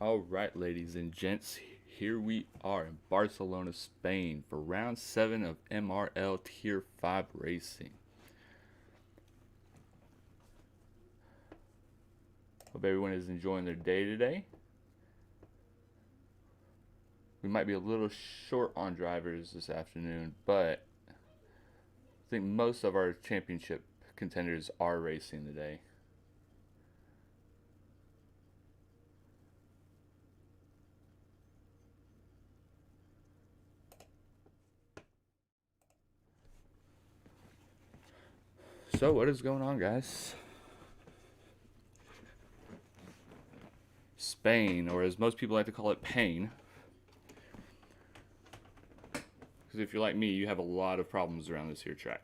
All right, ladies and gents, here we are in Barcelona, Spain for round 7 of MRL Tier 5 racing. Hope everyone is enjoying their day today. We might be a little short on drivers this afternoon, but I think most of our championship contenders are racing today. So what is going on, guys? Spain, or as most people like to call it, Pain. Because if you're like me, you have a lot of problems around this here track.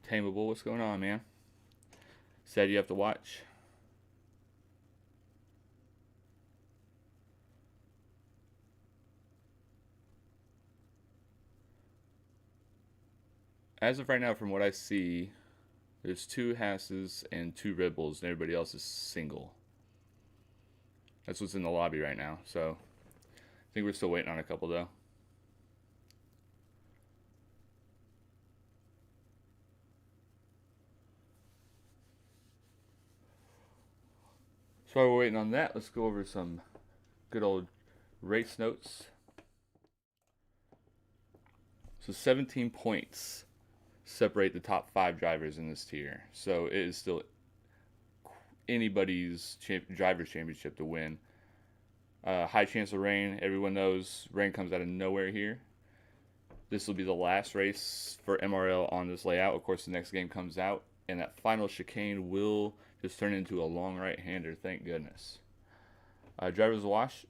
Tameable, what's going on, man? Said you have to watch. As of right now, from what I see, there's 2 Hasses and 2 Red Bulls, and everybody else is single. That's what's in the lobby right now, so I think we're still waiting on a couple, though. So while we're waiting on that, let's go over some good old race notes. So 17 points separate the top 5 drivers in this tier. So it is still anybody's driver's championship to win. High chance of rain. Everyone knows rain comes out of nowhere here. This will be the last race for MRL on this layout. Of course, the next game comes out, and that final chicane will just turn into a long right-hander, thank goodness. Driver's watch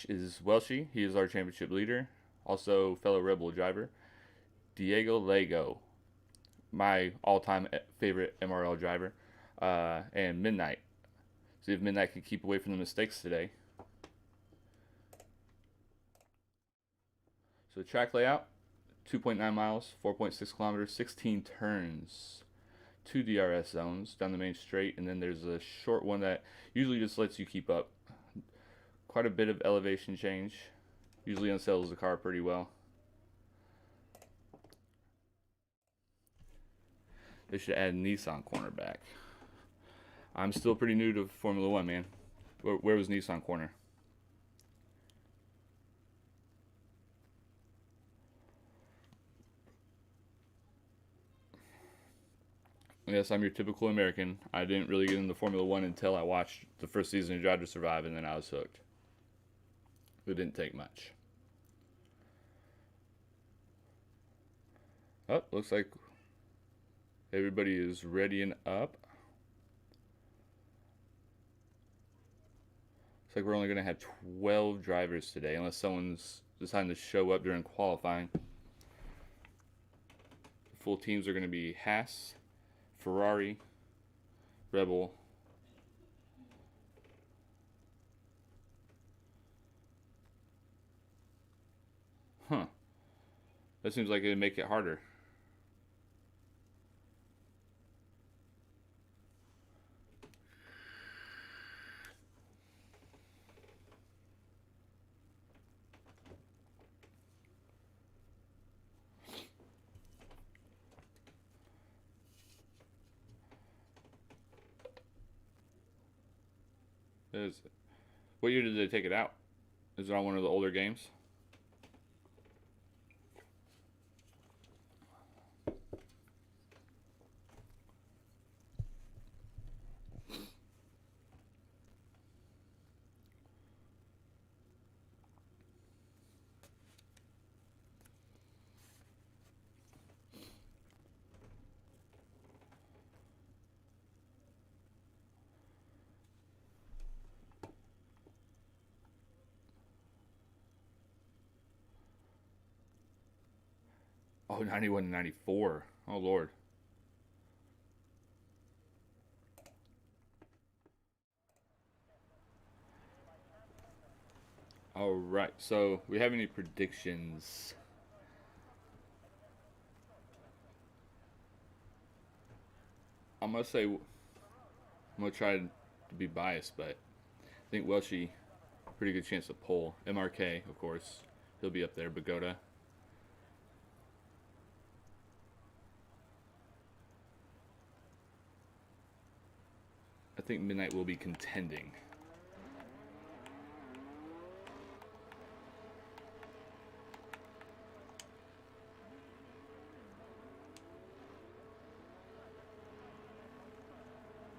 is Welshie. He is our championship leader. Also, fellow Red Bull driver, Diegolego, my all-time favorite MRL driver, and Midnight. See if Midnight can keep away from the mistakes today. So track layout, 2.9 miles, 4.6 kilometers, 16 turns, 2 DRS zones down the main straight, and then there's a short one that usually just lets you keep up. Quite a bit of elevation change. Usually unsettles the car pretty well. They should add Nissan corner back. I'm still pretty new to Formula 1, man. Where was Nissan corner? Yes, I'm your typical American. I didn't really get into Formula 1 until I watched the first season of Drive to Survive, and then I was hooked. It didn't take much. Oh, looks like everybody is readying up. Looks like we're only going to have 12 drivers today, unless someone's deciding to show up during qualifying. The full teams are going to be Haas, Ferrari, Rebel, that seems like it'd make it harder. What year did they take it out? Is it on one of the older games? Oh, 91 and 94. Oh, Lord. All right, so we have any predictions? I'm gonna try to be biased, but I think Welshie, pretty good chance to pull. MRK, of course, he'll be up there. Bagoda. I think Midnight will be contending.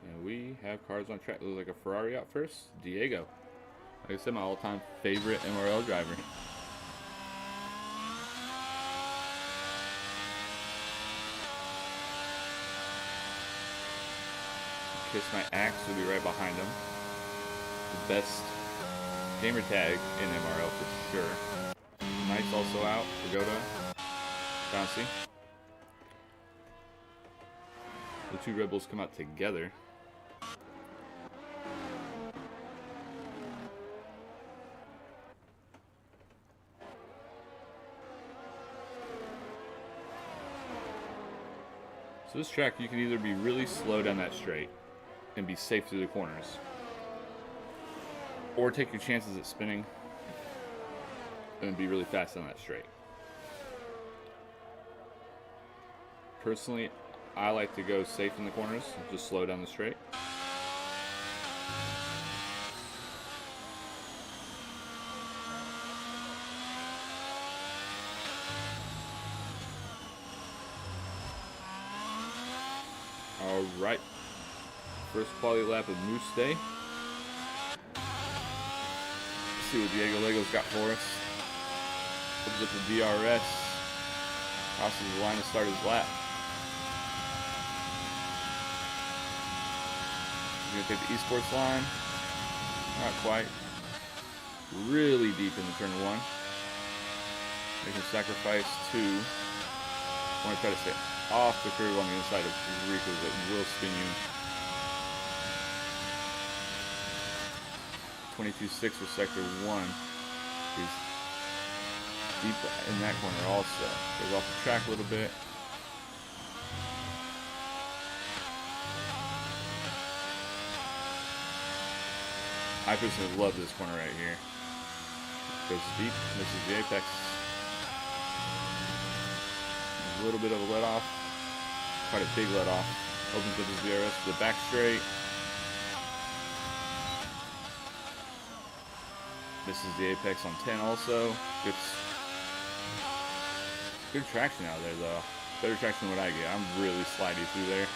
And we have cars on track. Looks like a Ferrari out first. Diego. Like I said, my all-time favorite MRL driver. Kiss My Axe will be right behind him. The best gamer tag in MRL for sure. Knight's also out. Pagoda. Bouncy. The two Rebels come out together. So this track, you can either be really slow down that straight and be safe through the corners, or take your chances at spinning and be really fast on that straight. Personally, I like to go safe in the corners and just slow down the straight. All right. First quality lap of Moose Day. Let's see what Diegolego got for us. Opens up the DRS. Crosses the line to start his lap. He's going to take the esports line. Not quite. Really deep in the turn one. Making a sacrifice to. I want to try to stay off the curve on the inside of Rico that will spin you. 22.6 for sector 1. He's deep in that corner also. Goes off the track a little bit. I personally love this corner right here. Goes deep, misses the apex. A little bit of a let off. Quite a big let off. Opens up his DRS to the back straight. Misses the apex on 10 also. Gets good traction out there though. Better traction than what I get. I'm really slidey through there.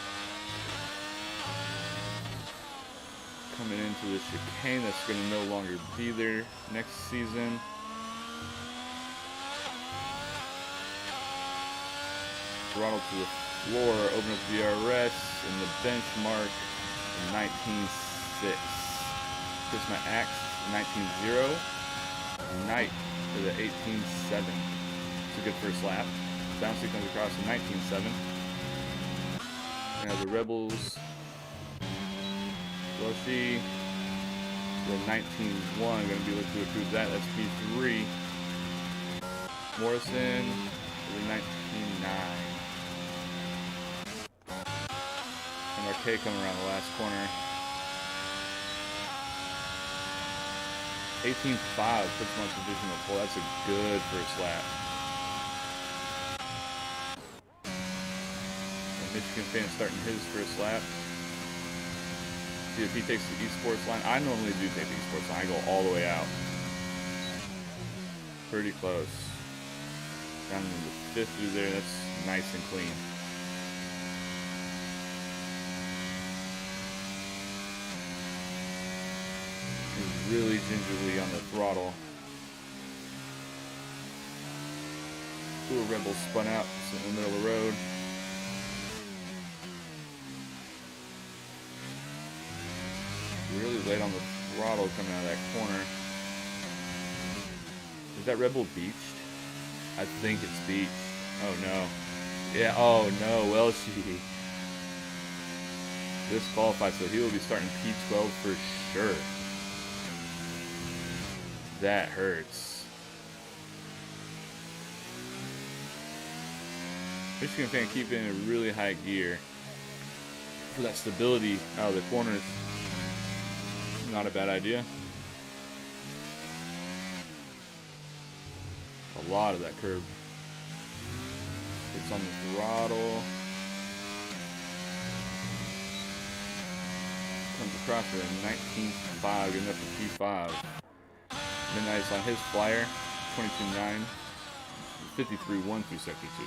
Coming into the chicane that's going to no longer be there next season. Throttle to the floor, open up the DRS, and the benchmark 19.6. Kiss My Axe 19.0. Knight for the 18.7. It's a good first lap. Bouncy comes across to 19.7. Now the Rebels. Welshie. The 19.1. Going to be looking to improve that. That's P3. Morrison for the 19.9. MRK coming around the last corner. 18.5 puts him on traditional pole. That's a good first lap. And Michigan fan starting his first lap. See if he takes the esports line. I normally do take the esports line. I go all the way out. Pretty close. Down to the 5th through there. That's nice and clean. Really gingerly on the throttle. Little Rebel spun out in the middle of the road. Really late on the throttle coming out of that corner. Is that Rebel beached? I think it's beached. Oh no. Yeah, oh no, Welshie. Disqualified, so he will be starting P12 for sure. That hurts. Michigan fan keeping a really high gear for that stability out of the corners. Not a bad idea. A lot of that curb. It's on the throttle. Comes across with a 19.5, getting up to P5. Midnight's on his flyer, 22.9, 53.1 through sector 2.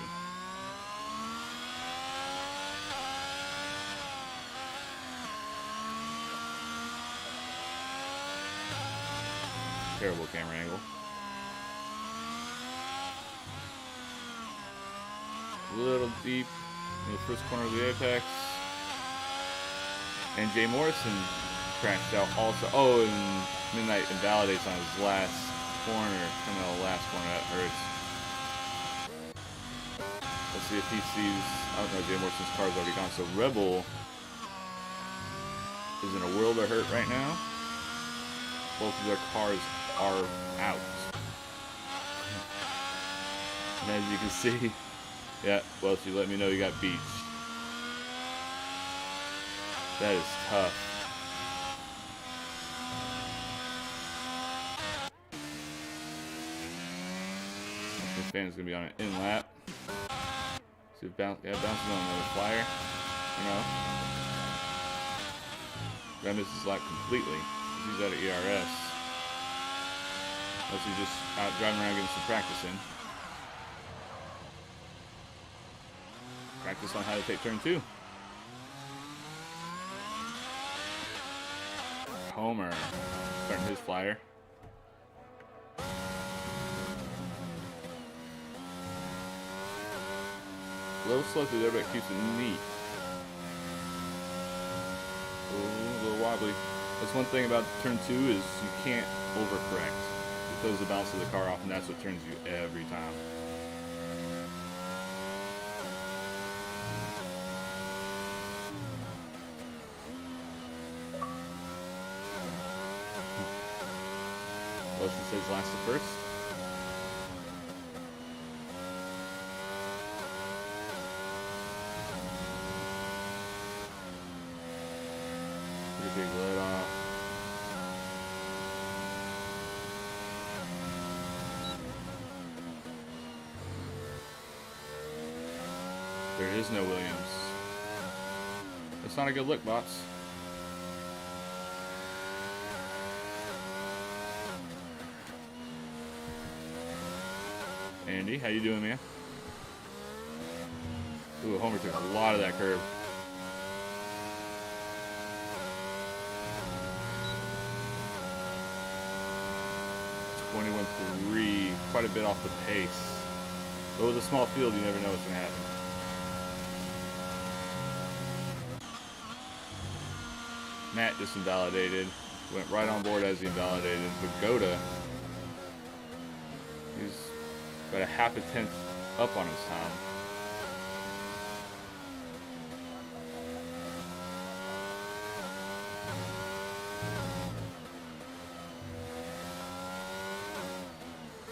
Terrible camera angle. A little deep in the first corner of the apex. And Jay Morrison crashed out also. Oh, and Midnight invalidates on his last corner. Coming out of the last corner, that hurts. Let's see if he sees. I don't know, Jay Morrison's car's already gone. So Rebel is in a world of hurt right now. Both of their cars are out. And as you can see, yeah, well, she let me know you got beached. That is tough. The fan is going to be on an in lap. See if bouncing on the flyer. No. That misses his lap completely. He's out of ERS. Unless he's just out driving around getting some practice in. Practice on how to take turn 2. Homer starting his flyer. Low selected there, but keeps it neat. A little wobbly. That's one thing about turn 2 is you can't overcorrect. It throws the balance of the car off, and that's what turns you every time. Wilson says last to first. Pretty big let off. There is no Williams. That's not a good look, bots. Andy, how you doing, man? Ooh, Homer took a lot of that curve. .21.3, quite a bit off the pace. But with a small field, you never know what's going to happen. Matt just invalidated. Went right on board as he invalidated. But Goda, he's got a half a tenth up on his time.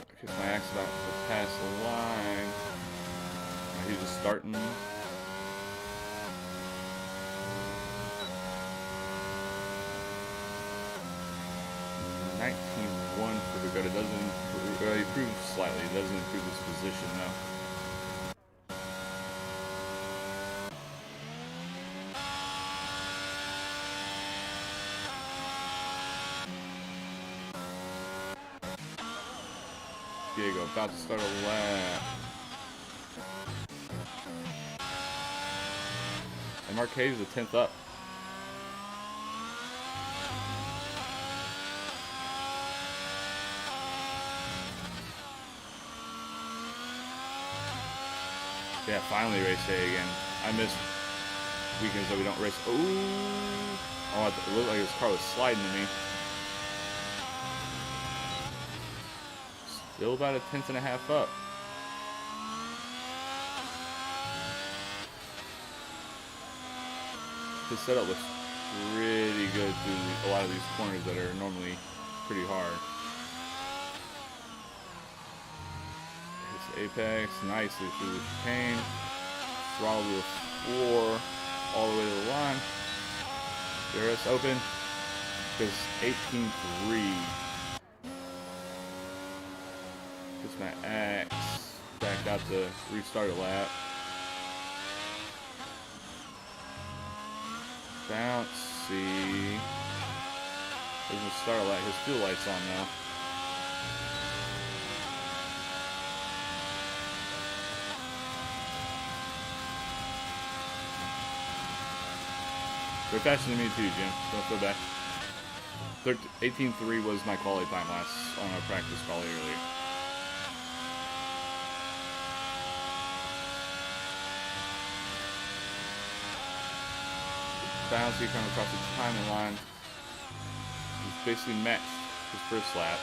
Because my accident was past the line. Now he's just starting. 19.1 for the good. It doesn't improve, he improves slightly. It doesn't improve his position though. Diego about to start a lap. And Marquez is a 10th up. Yeah, finally race day again. I missed weekends that we don't race. Oh, it looked like his car was sliding to me. Still about a tenth and a half up. His setup looks pretty good through a lot of these corners that are normally pretty hard. Apex, nicely through the chicane. Throttle to the floor, all the way to the line. DRS open. Because 18.3. Gets my axe. Back out to restart a lap. Bouncy. There's a start a lap. His fuel light's on now. They're faster than me too, Jim. Don't feel bad. 18.3 was my quality time last on our practice quality earlier. Bouncy coming across the timing line. He's basically matched his first lap.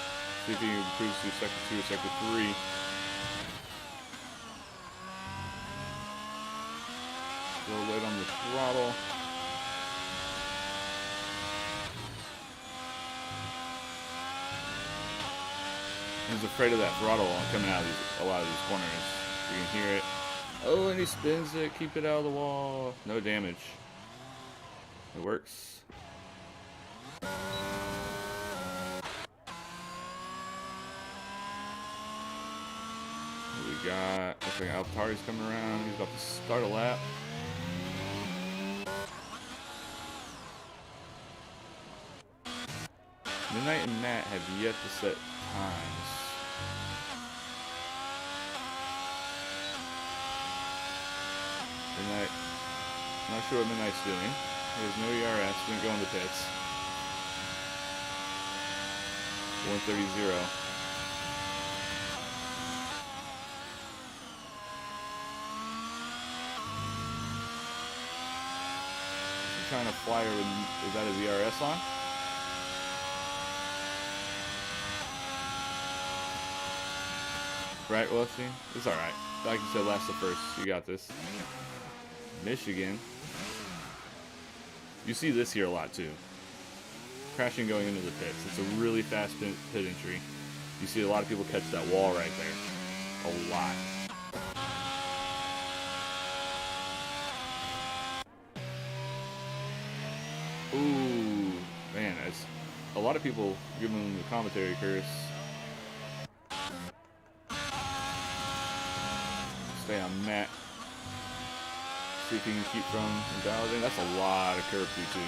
See if he improves to sector 2 or sector 3. A little late on the throttle. He's afraid of that throttle coming out of a lot of these corners. You can hear it. Oh, and he spins it. Keep it out of the wall. No damage. It works. What we got? Looks like Altari's coming around. He's about to start a lap. Midnight and Matt have yet to set times. Midnight, I'm not sure what Midnight's doing. There's no ERS, didn't go in the pits. 130.0. He's trying to fly her without his ERS on. Right, well, see, it's alright. Like you said, last the first. You got this. Michigan. You see this here a lot too. Crashing going into the pits. It's a really fast pit entry. You see a lot of people catch that wall right there. A lot. Ooh, man, that's a lot of people giving the commentary curse. Stay on Matt. See if you can keep from invalidating. That's a lot of curb through too.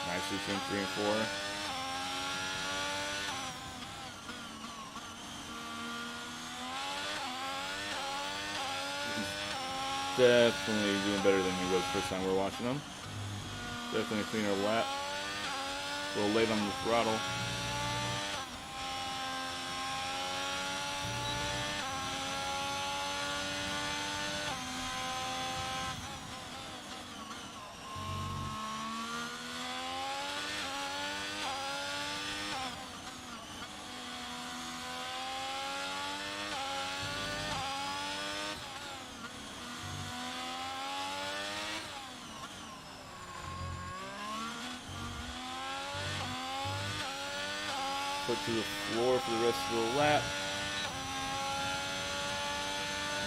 Nicely trimmed 3 and 4. Definitely doing better than he was first time we were watching him. Definitely a cleaner lap. A little late on the throttle. Put to the floor for the rest of the lap.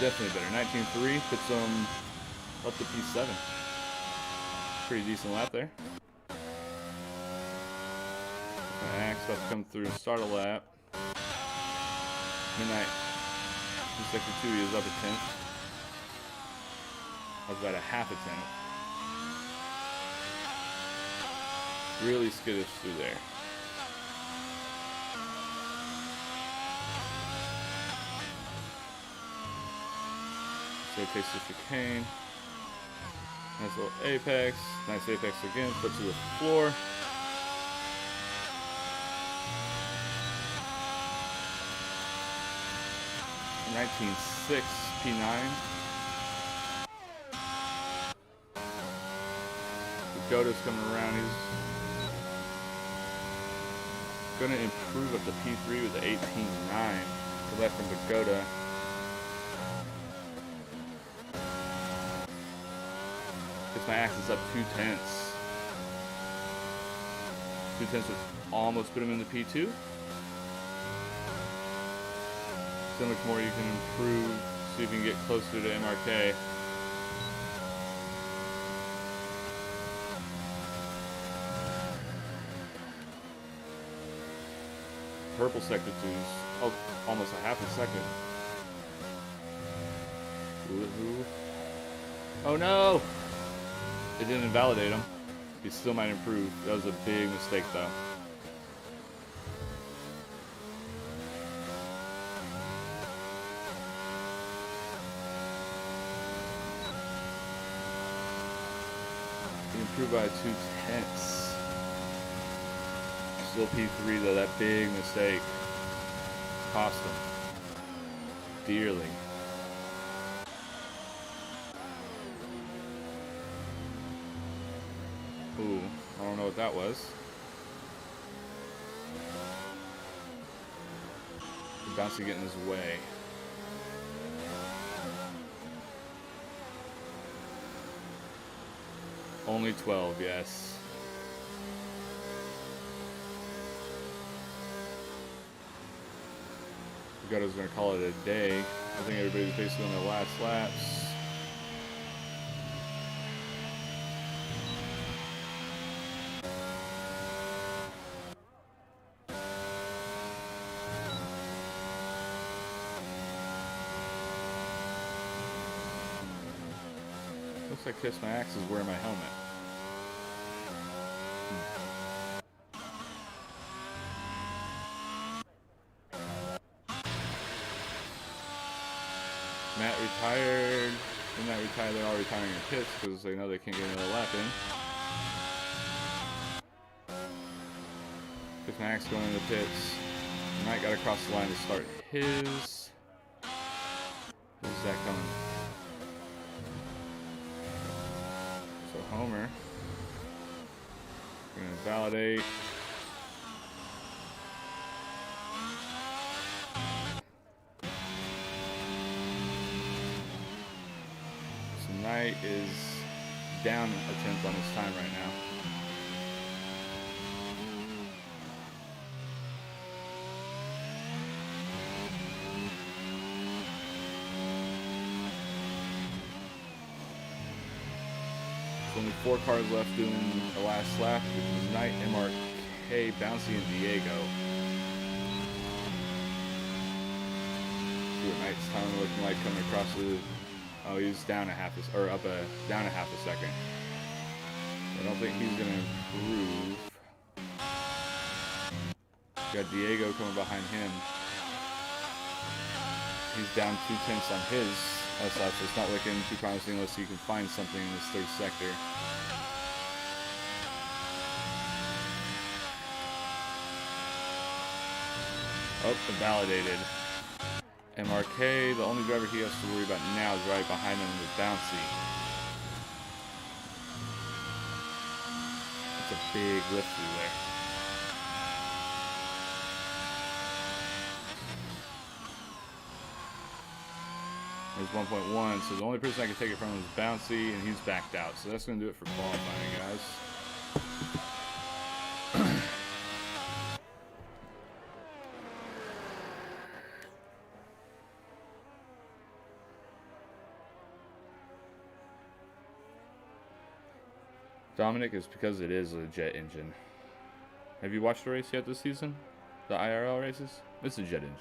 Definitely better. 19.3 puts him up to P7. Pretty decent lap there. Max about to come through, start a lap. Midnight, in sector 2, he is up a tenth. That's about a half a tenth. Really skittish through there. So he takes the chicane. Nice little apex. Nice apex again. Put to the floor. (19.6) P9. Diegologo's coming around. He's going to improve up to P3 with the 18.9. So left from Diegologo. Kiss My Axe is up 2/10. 2/10 would almost put him in the P2. So much more you can improve. See if you can get closer to MRK. Purple sector 2's almost a half a second. Woohoo. Oh no! It didn't invalidate him. He still might improve. That was a big mistake though. He improved by 2/10. Still P3 though, that big mistake cost him dearly. Ooh, I don't know what that was. The bouncy getting in his way. Only 12, yes. Diegolego was going to call it a day. I think everybody's basically on their last laps. Looks like Kiss My Axe is wearing my helmet. Matt retired. When Matt retired, they're all retiring in pits because they know they can't get another lap in. Kiss My Axe going into the pits. Matt got across the line to start his. Who's that coming? So Homer. We're gonna validate. Knight is down a tenth on his time right now. There's only 4 cars left doing the last lap, which is Knight, MRK, Bouncy, and Diego. See what Knight's time looking like coming across the. Oh, he's down down a half a second. I don't think he's gonna improve. Got Diego coming behind him. He's down 2/10 on his SL, so it's not looking too promising unless you can find something in this third sector. Oh, validated. MRK, the only driver he has to worry about now is right behind him with Bouncy. That's a big lift through there. There's 1.1, so the only person I can take it from is Bouncy, and he's backed out. So that's going to do it for qualifying, guys. Dominic is because it is a jet engine. Have you watched the race yet this season? The IRL races? It's a jet engine.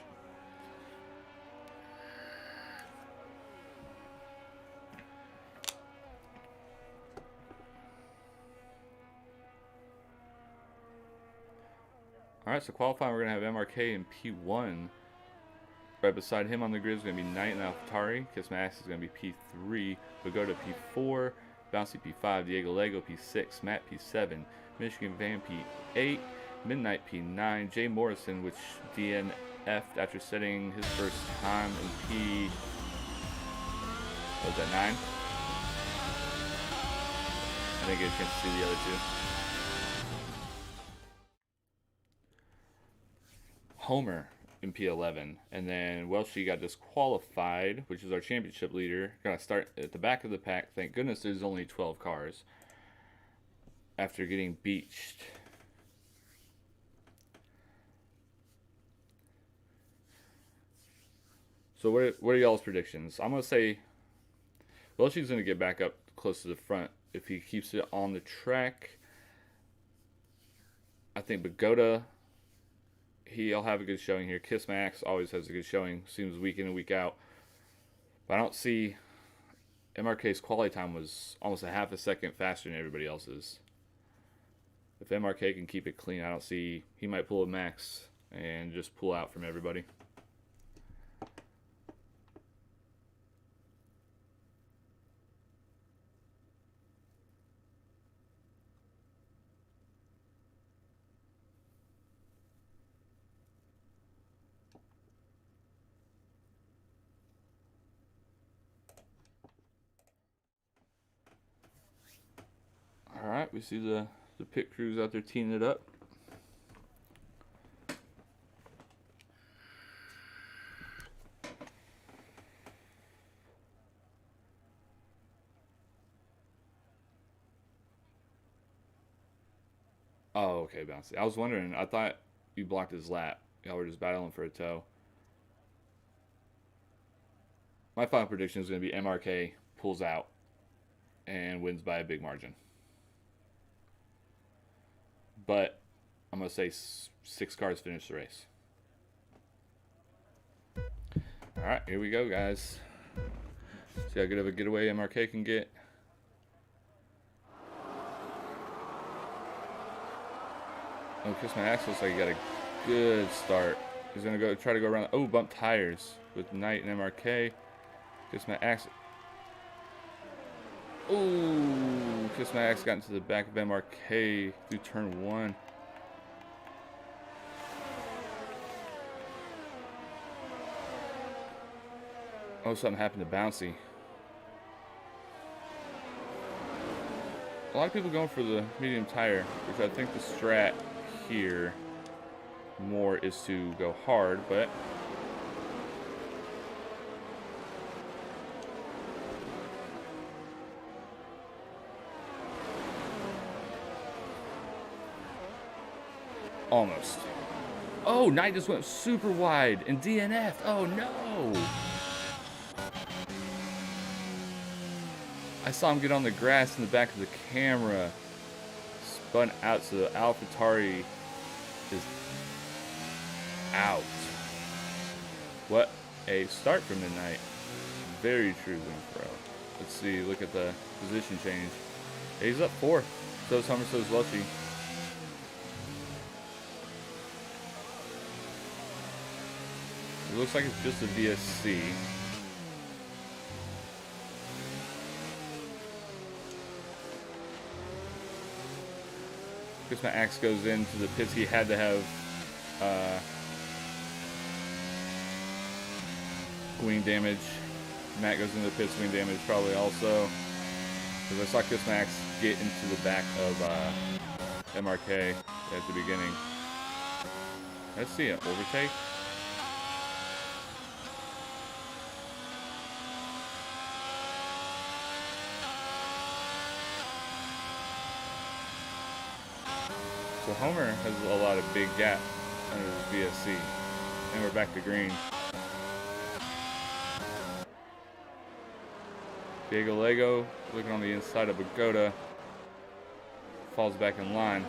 Alright, so qualifying, we're going to have MRK in P1. Right beside him on the grid is going to be Knight and AlphaTauri. Kiss My Axe is going to be P3. We'll go to P4. Bouncy P5, Diegolego P6, Matt P7, Michigan Van P8, Midnight P9, Jay Morrison, which DNF'd after setting his first time in P. What was that, 9? I didn't get a chance to see the other two. Homer in P11. And then Welshie got disqualified, which is our championship leader. Gonna start at the back of the pack. Thank goodness there's only 12 cars after getting beached. So what are y'all's predictions? I'm going to say Welshie's going to get back up close to the front if he keeps it on the track. I think Pagoda, he'll have a good showing here. Kiss Max always has a good showing. Seems week in and week out. But I don't see... MRK's quality time was almost a half a second faster than everybody else's. If MRK can keep it clean, I don't see... He might pull a Max and just pull out from everybody. Alright, we see the pit crews out there teeing it up. Oh, okay, Bouncy. I was wondering, I thought you blocked his lap. Y'all were just battling for a toe. My final prediction is going to be MRK pulls out and wins by a big margin. But I'm going to say 6 cars finish the race. Alright, here we go, guys. See how good of a getaway MRK can get. Oh, Kiss My Axe looks like he got a good start. He's going to try to go around. Oh, bump tires with Knight and MRK. Kiss My Axe. Ooh, Kiss My Axe got into the back of MRK through turn 1. Oh, something happened to Bouncy. A lot of people going for the medium tire, which I think the strat here more is to go hard, but almost. Oh, Knight just went super wide and DNF. Oh no! I saw him get on the grass in the back of the camera. Spun out, so the AlphaTauri is out. What a start from Midnight. Very true Winfro. Let's see, look at the position change. He's up 4th. So is Hummer, so is Welshie. It looks like it's just a VSC. Kiss My Axe goes into the pits. He had to have wing damage. Matt goes into the pits, wing damage probably also. Because I saw Kiss My Axe get into the back of MRK at the beginning. Let's see an overtake. So Homer has a lot of big gap under his VSC. And we're back to green. Diegolego looking on the inside of Pagoda. Falls back in line.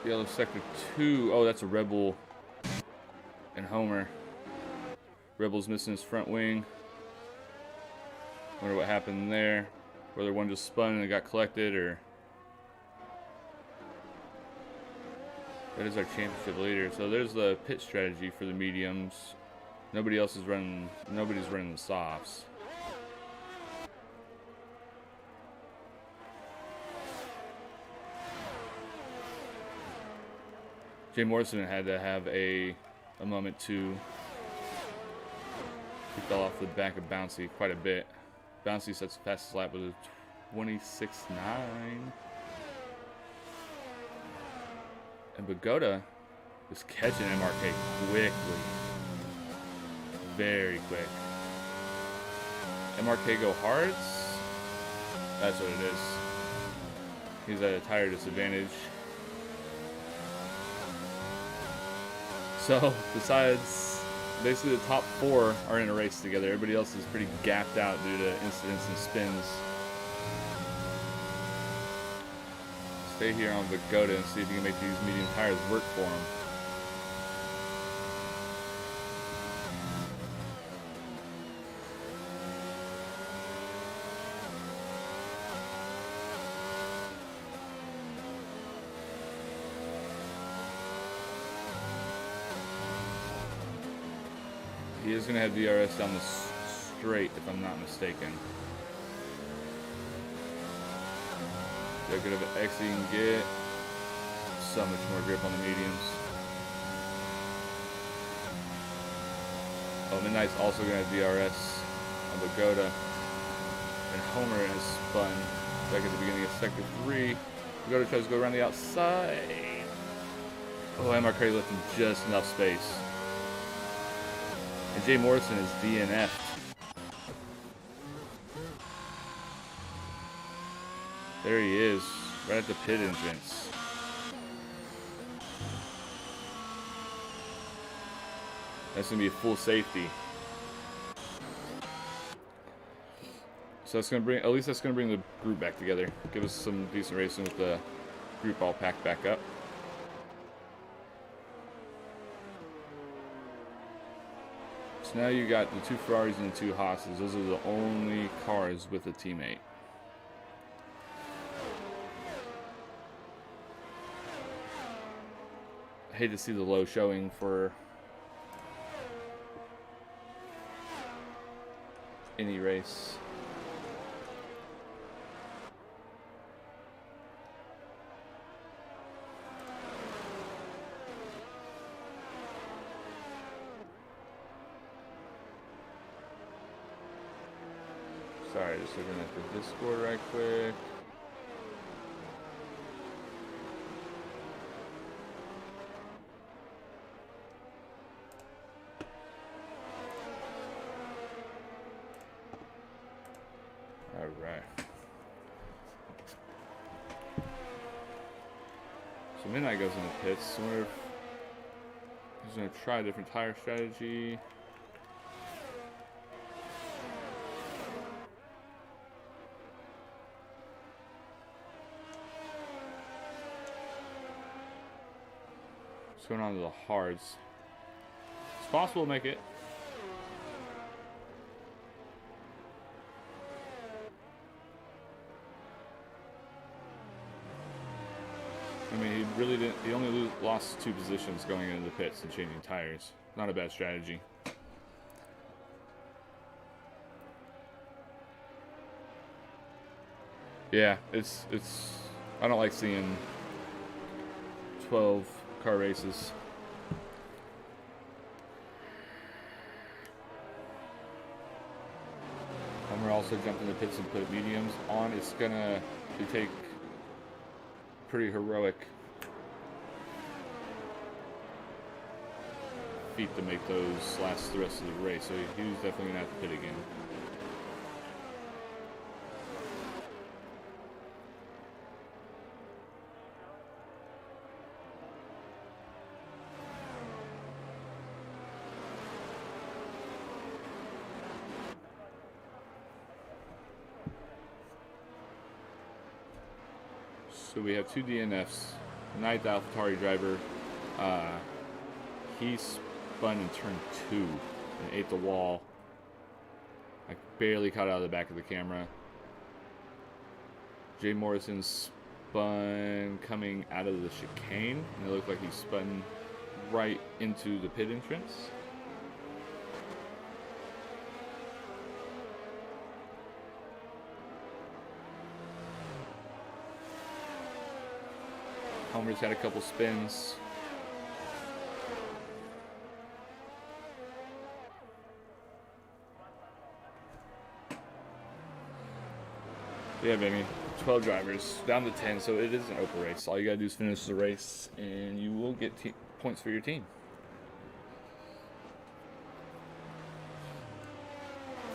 Yellow sector 2. Oh, that's a Rebel and Homer. Rebel's missing his front wing. Wonder what happened there. Whether one just spun and got collected, or that is our championship leader. So there's the pit strategy for the mediums. Nobody's running the softs. Jay Morrison had to have a moment to. He fell off the back of Bouncy quite a bit. Bouncy sets the fastest lap with a 26.9. And Pagoda is catching MRK quickly. Very quick. MRK go hards? That's what it is. He's at a tire disadvantage. So, besides, basically the top 4 are in a race together. Everybody else is pretty gapped out due to incidents and spins. Stay here on Pagoda and see if you can make these medium tires work for him. He is going to have DRS down the straight, if I'm not mistaken. How good of an X he can get. So much more grip on the mediums. Oh, Midnight's also going to have DRS on Pagoda. And Homer has spun back at the beginning of sector 3. Pagoda tries to go around the outside. Oh, MRK lifting just enough space. And Jay Morrison is DNF'd. There he is, right at the pit entrance. That's gonna be a full safety. So that's gonna bring, at least that's gonna bring the group back together. Give us some decent racing with the group all packed back up. So now you got the 2 Ferraris and the 2 Haas's. Those are the only cars with a teammate. I hate to see the low showing for any race. Sorry, just looking at the Discord right quick. Alright. So Midnight goes in the pits. I wonder if he's going to try a different tire strategy. What's going on to the hards? It's possible to make it. I mean, he really didn't. He only lost 2 positions going into the pits and changing tires. Not a bad strategy. Yeah, it's. I don't like seeing 12 car races. Homer also jumped in the pits and put mediums on. It's gonna take pretty heroic feat to make those last the rest of the race. So he was definitely gonna have to pit again. So we have 2 DNFs. 9th AlphaTauri driver, he spun in turn 2 and ate the wall. I barely caught out of the back of the camera. Jay Morrison spun coming out of the chicane, and it looked like he spun right into the pit entrance. Homer's had a couple spins. Do you have any? 12 drivers, down to 10, so it is an open race. All you gotta do is finish the race, and you will get points for your team.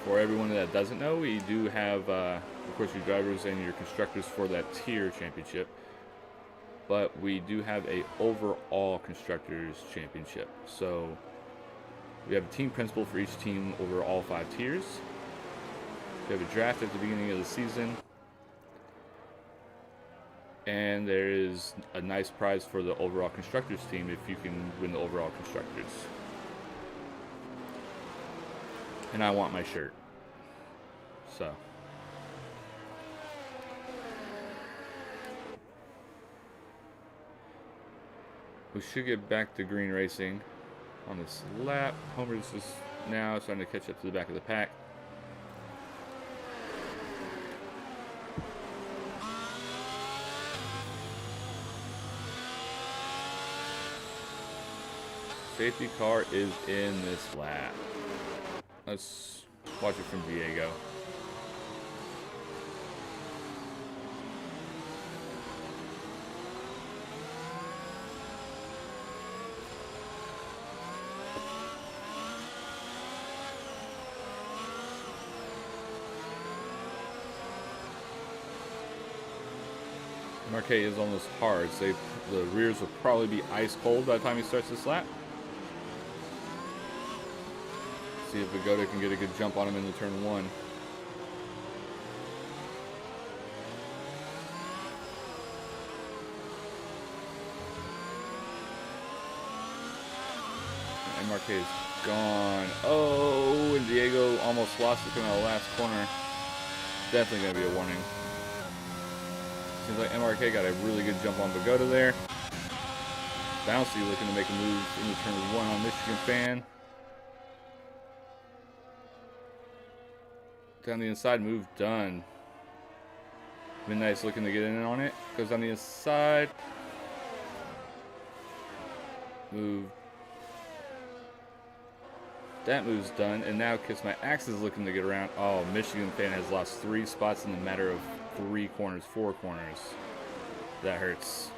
For everyone that doesn't know, we do have, of course, your drivers and your constructors for that tier championship. But we do have a overall constructors championship. So we have a team principal for each team over all 5 tiers. We have a draft at the beginning of the season. And there is a nice prize for the overall constructors team if you can win the overall constructors. And I want my shirt. So. We should get back to green racing on this lap. Homer's just now starting to catch up to the back of the pack. Safety car is in this lap. Let's watch it from Diego. Marquez is almost hard, so the rears will probably be ice cold by the time he starts this lap. See if Diegolego can get a good jump on him in the turn 1. And Marquez is gone. Oh, and Diego almost lost it coming out of the last corner. Definitely going to be a warning. Seems like MRK got a really good jump on Diegolego there. Bouncy looking to make a move in the turn 1 on Michigan Fan. Down the inside, move done. Midnight's looking to get in on it. Goes down the inside. Move. That move's done. And now Kiss My Axe is looking to get around. Oh, Michigan Fan has lost 3 spots in the matter of 4 corners. That hurts.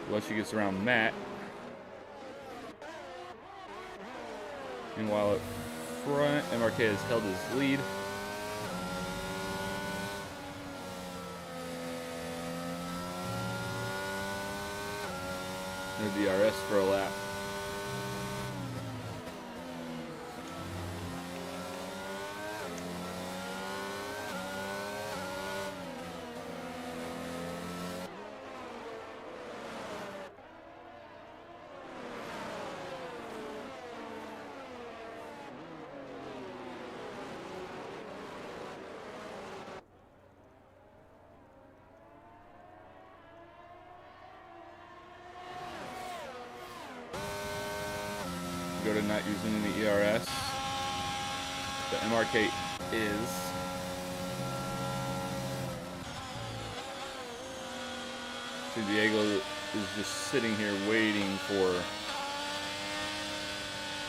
Once she gets around Matt. Meanwhile, at front, MRK has held his lead. No DRS for a lap. Go to not using any ERS. The MRK is. So Diego is just sitting here waiting for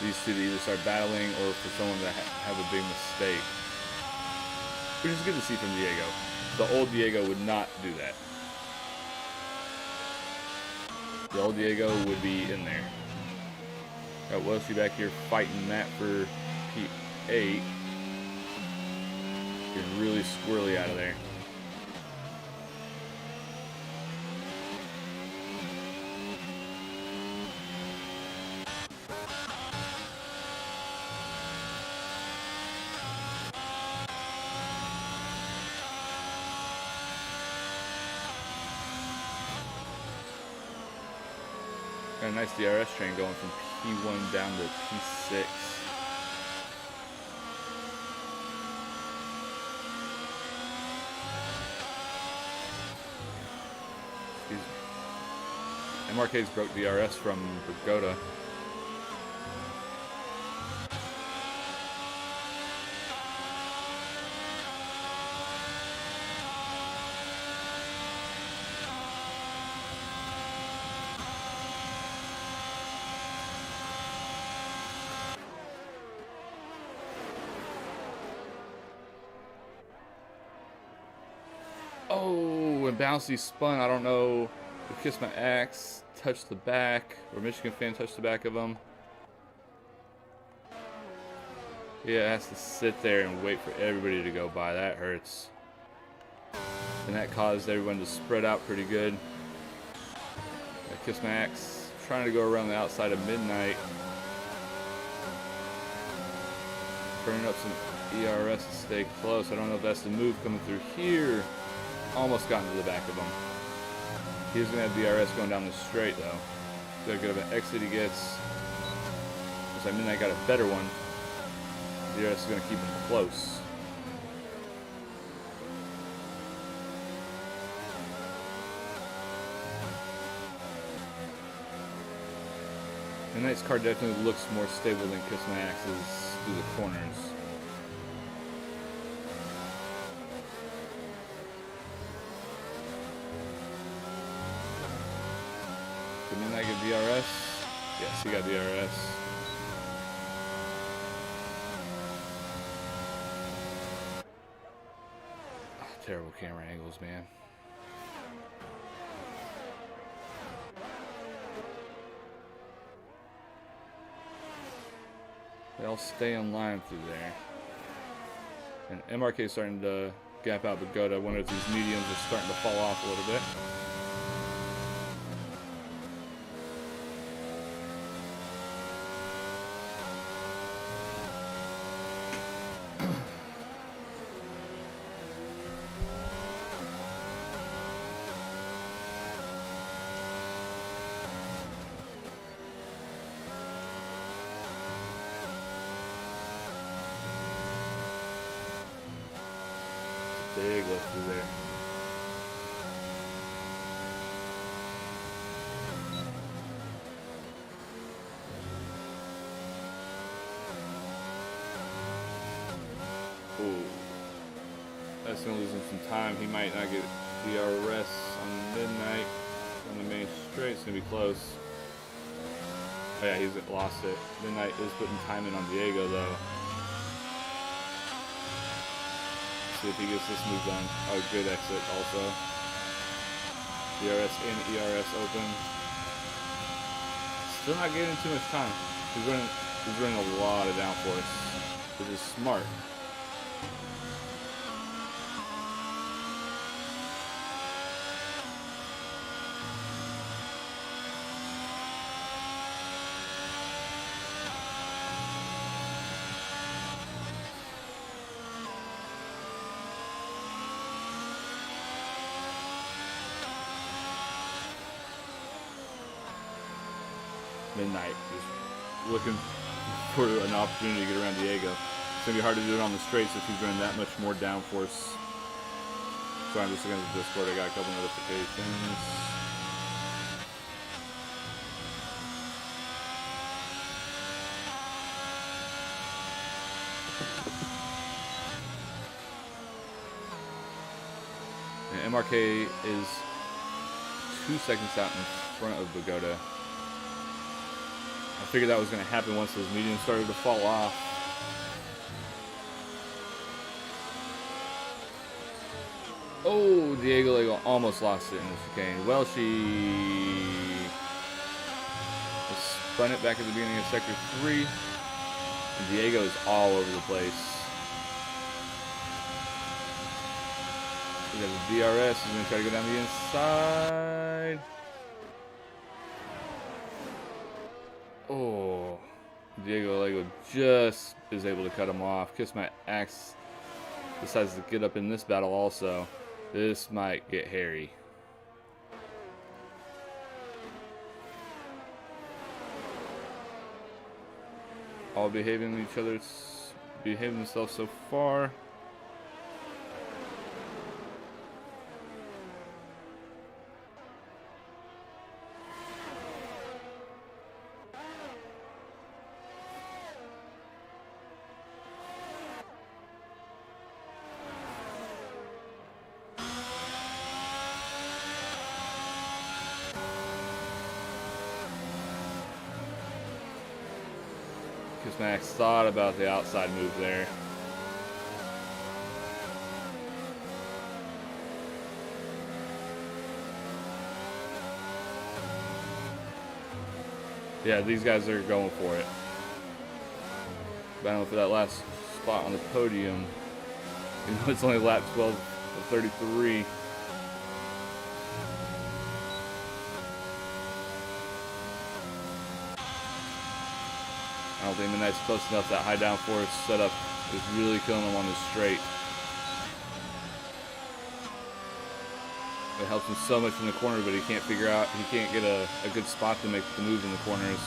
these two to either start battling or for someone to have a big mistake. Which is good to see from Diego. The old Diego would not do that. The old Diego would be in there. Got Welshie back here fighting Matt for P8. Getting really squirrely out of there. Got a nice DRS train going from P1 down to P6. Excuse me. MRK's broke DRS from Diegolego. Oh, and Bouncy spun. I don't know if Kiss My Axe touched the back or Michigan Fan touched the back of him. Yeah, it has to sit there and wait for everybody to go by. That hurts. And that caused everyone to spread out pretty good. Kiss My Axe trying to go around the outside of Midnight. Burning up some ERS to stay close. I don't know if that's the move coming through here. Almost got into the back of him. He's going to have DRS going down the straight, though. So good of an exit he gets. Looks like Midnight got a better one. DRS is going to keep him close. Midnight's car definitely looks more stable than Kiss My Axe's through the corners. Did Midnight get DRS? Yes, he got DRS. Oh, terrible camera angles, man. They all stay in line through there. And MRK is starting to gap out Diegolego. One of these mediums is starting to fall off a little bit. Big lift through there. Ooh. That's gonna lose him some time. He might not get DRS on Midnight on the main straight. It's gonna be close. Oh yeah, he's lost it. Midnight is putting time in on Diego though. See if he gets this move done. Oh, good exit also. DRS in, ERS open. Still not getting too much time. He's running a lot of downforce, which is smart. Midnight just looking for an opportunity to get around Diego. It's going to be hard to do it on the straights if he's running that much more downforce. So I'm just looking at the Discord. I got a couple notifications. And MRK is 2 seconds out in front of Diegolego. I figured that was going to happen once those mediums started to fall off. Oh, Diegolego almost lost it in the chicane. Well, she spun it back at the beginning of Sector 3. And Diego is all over the place. We got the DRS. He's going to try to go down the inside. Oh, Diegolego just is able to cut him off. Kiss My Axe decides to get up in this battle also. This might get hairy. All behaving themselves so far. Kiss My Axe thought about the outside move there. Yeah, these guys are going for it. Battling for that last spot on the podium. Even though it's only lap 12 of 33. I don't think Midnight's close enough. That high downforce setup is really killing him on this straight. It helps him so much in the corner, but he can't figure out, he can't get a good spot to make the move in the corners.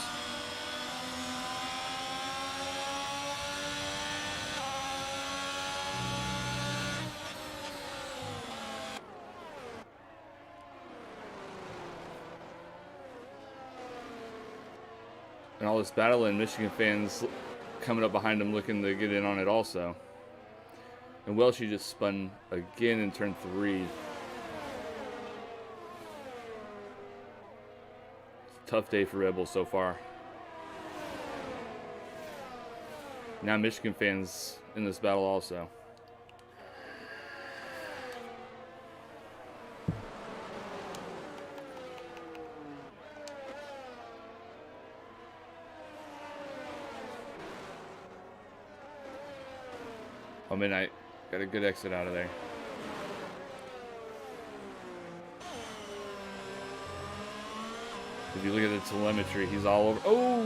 And all this battle, and Michigan fans coming up behind him looking to get in on it also. And Welshie just spun again in turn 3. Tough day for Red Bull so far. Now Michigan fans in this battle also. Oh, Midnight got a good exit out of there. If you look at the telemetry, he's all over. Oh,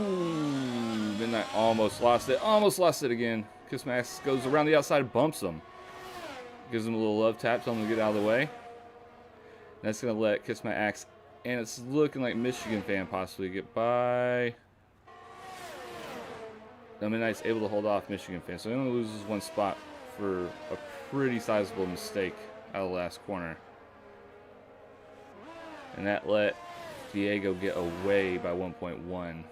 Midnight almost lost it. Almost lost it again. Kiss Max goes around the outside, bumps him. Gives him a little love tap, telling him to get out of the way. That's going to let Kiss My Axe, and it's looking like Michigan fan possibly get by. Now Midnight's able to hold off Michigan fan, so he only loses 1 spot for a pretty sizable mistake out of the last corner. And that let Diego get away by 1.1.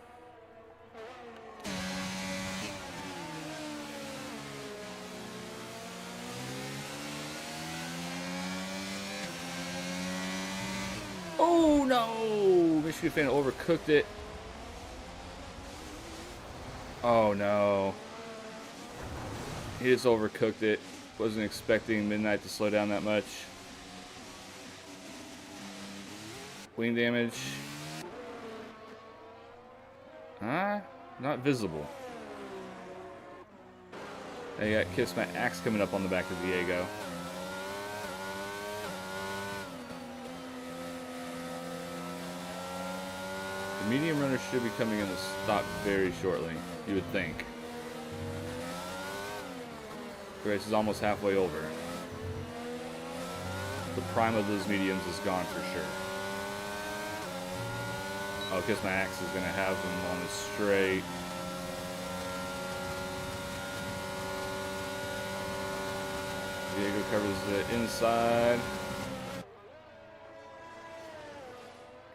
Oh no! Michigan fan overcooked it. Oh no. He just overcooked it. Wasn't expecting Midnight to slow down that much. Wing damage. Not visible. I got Kiss My Axe coming up on the back of Diego. The medium runner should be coming in to stop very shortly, you would think. The race is almost halfway over. The prime of those mediums is gone for sure. Oh, Kiss My Axe is going to have him on the straight. Diego covers the inside.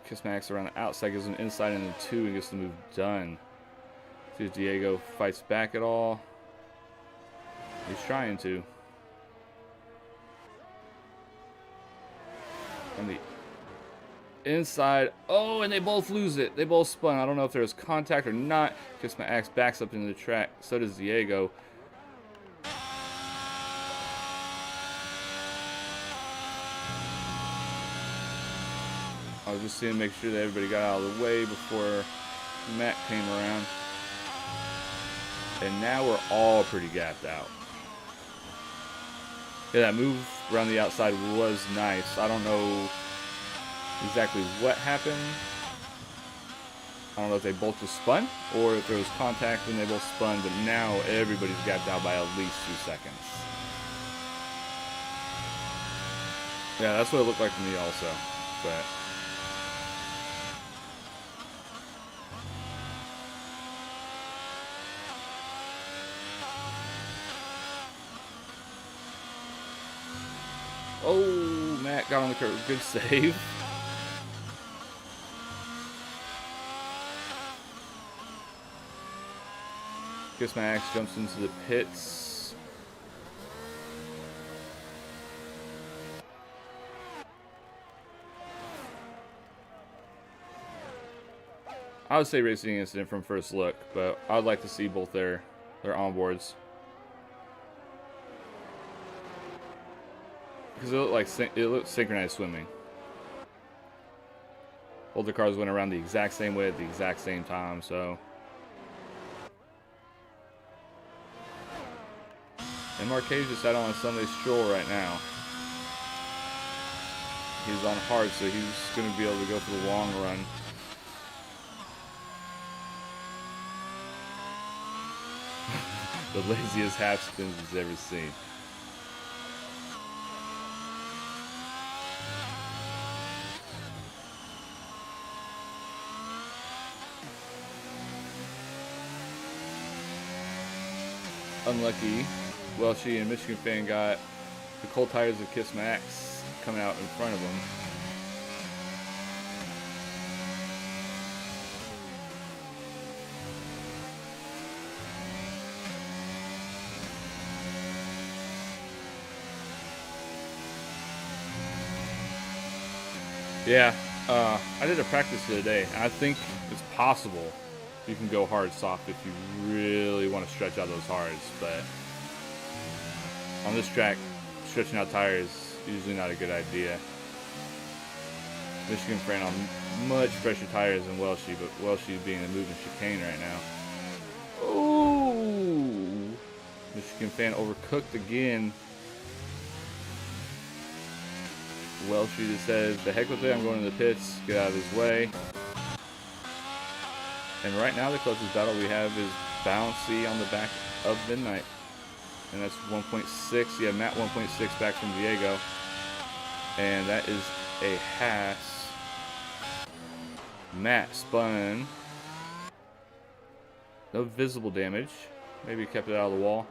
Kiss My Axe around the outside, gives him inside into 2 and gets the move done. See if Diego fights back at all. He's trying to. On the inside. Oh, and they both lose it. They both spun. I don't know if there was contact or not. Kiss My Axe backs up into the track. So does Diego. I was just seeing to make sure that everybody got out of the way before Matt came around. And now we're all pretty gapped out. Yeah, that move around the outside was nice. I don't know exactly what happened. I don't know if they both just spun or if there was contact when they both spun, but now everybody's gapped out by at least 2 seconds. Yeah, that's what it looked like to me also. But oh, Matt got on the curve. Good save. Kiss My Axe jumps into the pits. I would say racing incident from first look, but I'd like to see both their onboards. Because it looked synchronized swimming. Both the cars went around the exact same way at the exact same time, so. MRK's just out on a Sunday stroll right now. He's on hard, so he's going to be able to go for the long run. The laziest half spins he's ever seen. Unlucky. Welshie and Michigan fan got the cold tires of Kiss Max coming out in front of him. Yeah, I did a practice the other day, and I think it's possible you can go hard soft if you really want to stretch out those hards, but on this track, stretching out tires is usually not a good idea. Michigan ran on much fresher tires than Welshie, but Welshie being a moving chicane right now. Ooh! Michigan fan overcooked again. Welshie just says, the heck with it, I'm going to the pits, get out of his way. And right now the closest battle we have is Bouncy on the back of Midnight. And that's 1.6, yeah, Matt 1.6 back from Diego. And that is a Haas. Matt spun. No visible damage. Maybe kept it out of the wall.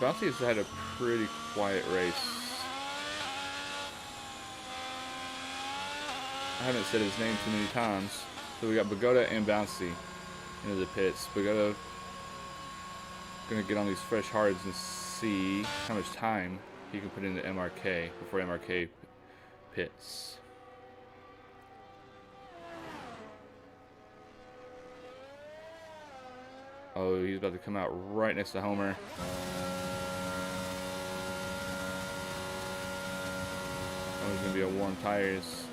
Bouncy has had a pretty quiet race. I haven't said his name too many times. So we got Bagoda and Bouncy into the pits. Bagoda gonna get on these fresh hards and see how much time he can put into MRK before MRK pits. Oh, he's about to come out right next to Homer. Homer's gonna be on warm tires.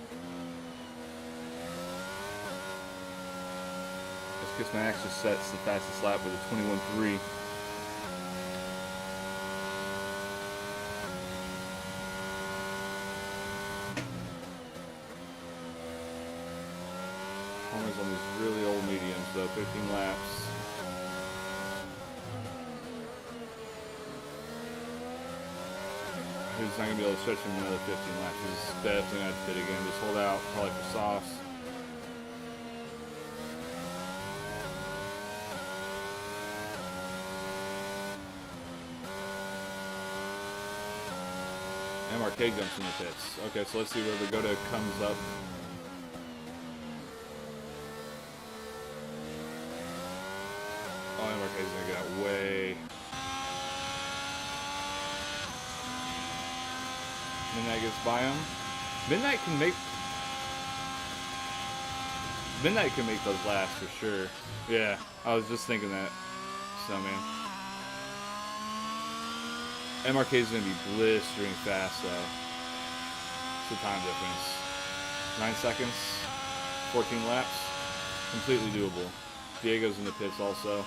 Kiss Max just sets the fastest lap with a 21.3. Homer's on these really old mediums though, 15 laps. He's not going to be able to stretch him another 15 laps. He's definitely going to have to pit again. Just hold out, probably for softs. MRK jumps in the pits. Okay, so let's see where Bagoda comes up. Oh, MRK's going to get out way. Midnight gets by him. Midnight can make those last for sure. Yeah, I was just thinking that. So man, MRK is gonna be blistering fast though. It's the time difference. 9 seconds, 14 laps, completely doable. Diego's in the pits also.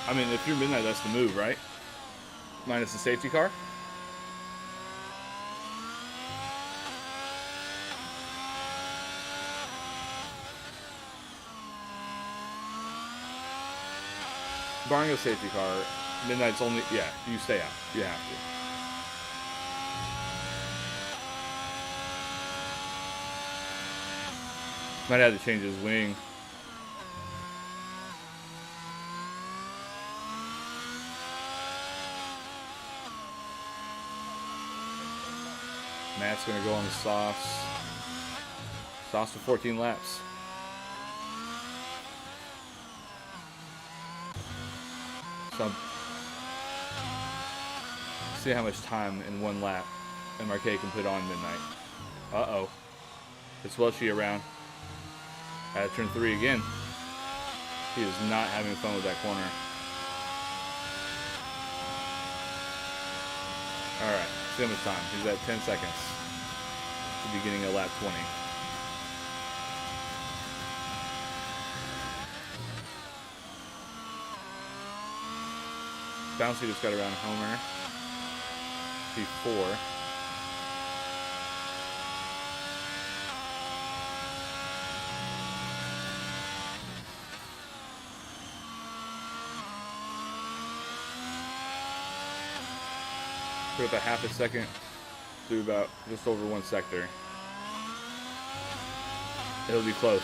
I mean, if you're Midnight, that's the move, right? Minus the safety car. Barring a safety car, Midnight's only, yeah, you stay out. You have to. Might have to change his wing. Matt's going to go on the softs. Softs for 14 laps. see how much time in one lap MRK can put on Midnight. Uh-oh. It's Welshie around. At turn 3 again. He is not having fun with that corner. Alright, see how much time. He's at 10 seconds. To beginning of lap 20. Bouncy just got around Homer. P4. Put up a half a second through about just over one sector. It'll be close.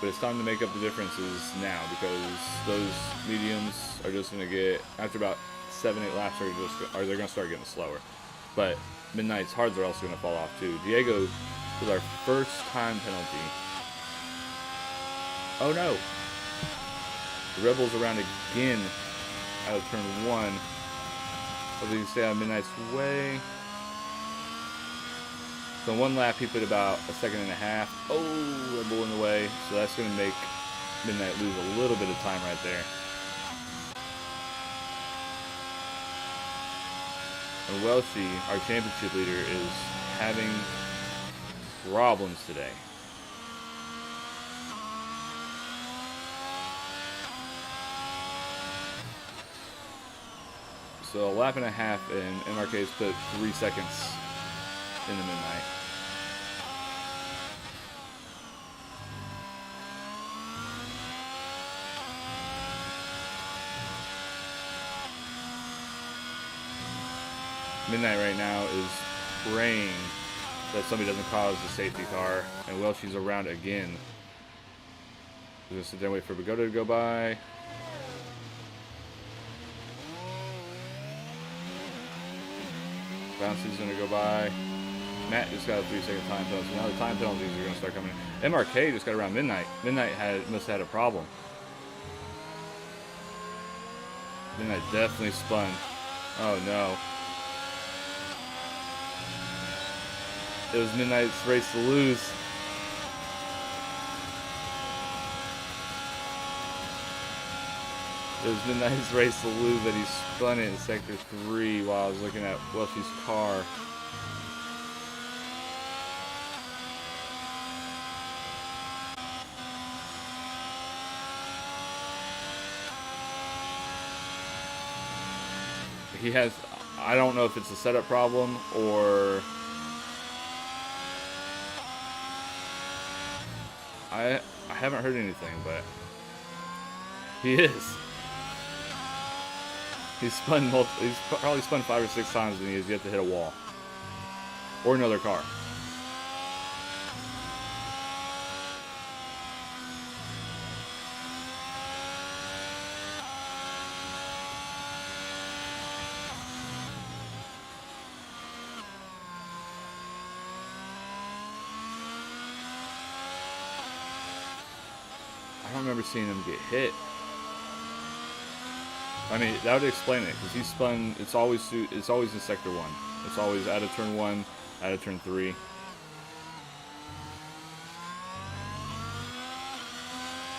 But it's time to make up the differences now, because those mediums are just going to get, after about 7-8 laps, they're going to start getting slower. But Midnight's hards are also going to fall off too. Diego with our first time penalty. Oh no! The Rebels around again out of turn 1. Hopefully you can stay out of Midnight's way. So in one lap, he put about a second and a half. Oh, Rebel in the way. So that's going to make Midnight lose a little bit of time right there. And Welshie, our championship leader, is having problems today. So a lap and a half, and MRK's put 3 seconds in the Midnight. Midnight right now is praying that somebody doesn't cause the safety car, and Welshie's around again. We're gonna sit there and wait for Pagoda to go by. Bouncy's gonna go by. Matt just got a 3-second time penalty. So now the time penalties are gonna start coming in. MRK just got around Midnight. Midnight must have had a problem. Midnight definitely spun. Oh no. It was Midnight's race to lose. It was Midnight's race to lose, but he spun it in sector 3 while I was looking at Welshie's car. He has, I don't know if it's a setup problem or I haven't heard anything, but he is. He's probably spun 5 or 6 times and he has yet to hit a wall or another car. I don't remember seeing him get hit. I mean, that would explain it, because he spun. It's always in sector 1. It's always out of turn 1, out of turn 3.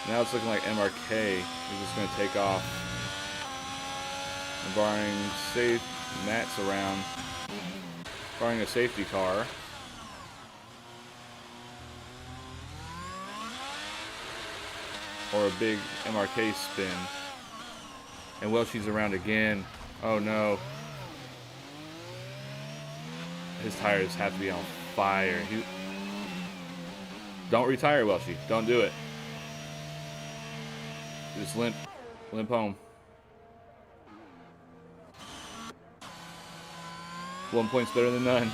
Now it's looking like MRK is just going to take off. And barring Matt's around, barring a safety car. Or a big MRK spin. And Welshie's around again. Oh no. His tires have to be on fire. Don't retire, Welshie. Don't do it. Just limp home. 1 point's better than none.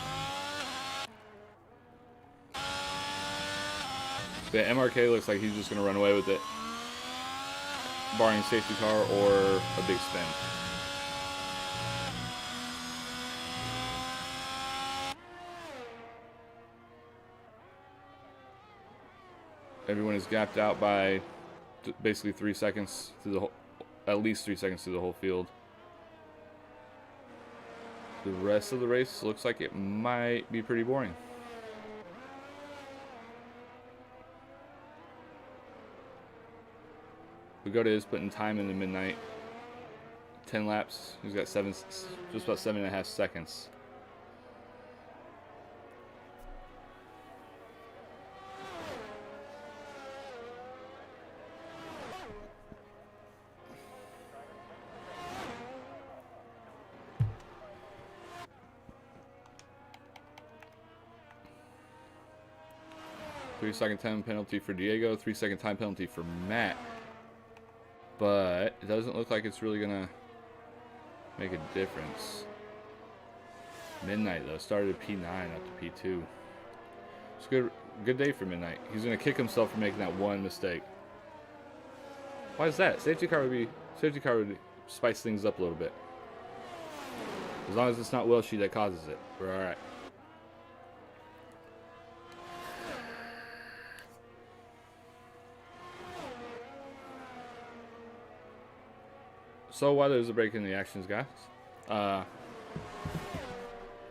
But MRK looks like he's just going to run away with it, barring safety car or a big spin. Everyone is gapped out by basically 3 seconds through the whole, at least 3 seconds through the whole field. The rest of the race looks like it might be pretty boring. Pagoda is putting time in the midnight. 10 laps. He's got just about 7.5 seconds. Three-second time penalty for Diego. 3-second time penalty for Matt. But it doesn't look like it's really going to make a difference. Midnight, though, started at P9 up to P2. It's a good day for Midnight. He's going to kick himself for making that one mistake. Why is that? Safety car would spice things up a little bit. As long as it's not Welshie that causes it, we're all right. So while there's a break in the actions, guys,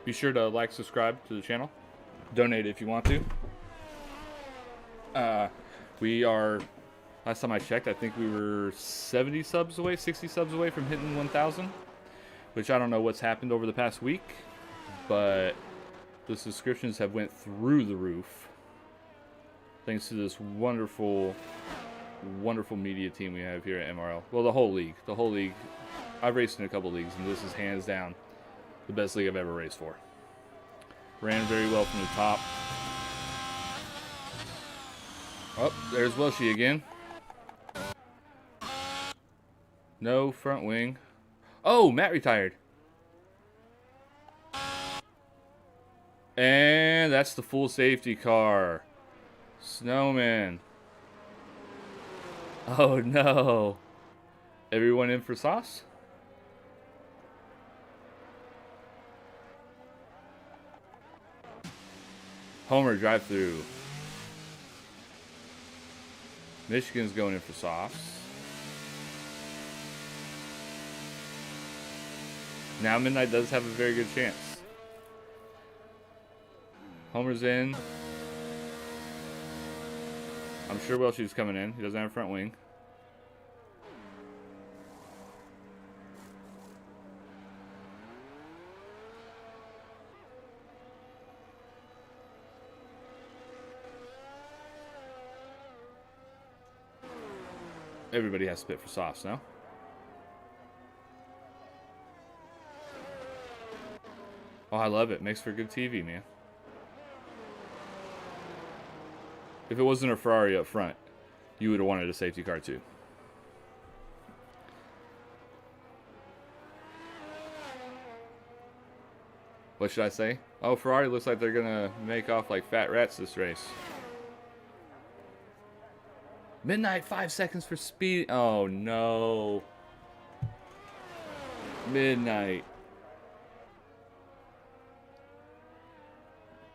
be sure to like, subscribe to the channel, donate if you want to. We are, last time I checked, I think we were 70 subs away, 60 subs away from hitting 1,000, which I don't know what's happened over the past week, but the subscriptions have went through the roof thanks to this wonderful media team we have here at MRL. Well, the whole league. I've raced in a couple leagues, and this is hands down the best league I've ever raced for. Ran very well from the top. Oh, there's Welshie again. No front wing. Oh, Matt retired. And that's the full safety car. Snowman. Oh no. Everyone in for sauce? Homer drive through. Michigan's going in for sauce. Now Midnight does have a very good chance. Homer's in. I'm sure Welshie's coming in. He doesn't have a front wing. Everybody has to pit for sauce now. Oh, I love it. Makes for good TV, man. If it wasn't a Ferrari up front, you would have wanted a safety car too. What should I say? Oh, Ferrari looks like they're going to make off like fat rats this race. Midnight, 5 seconds for speed. Oh, no. Midnight.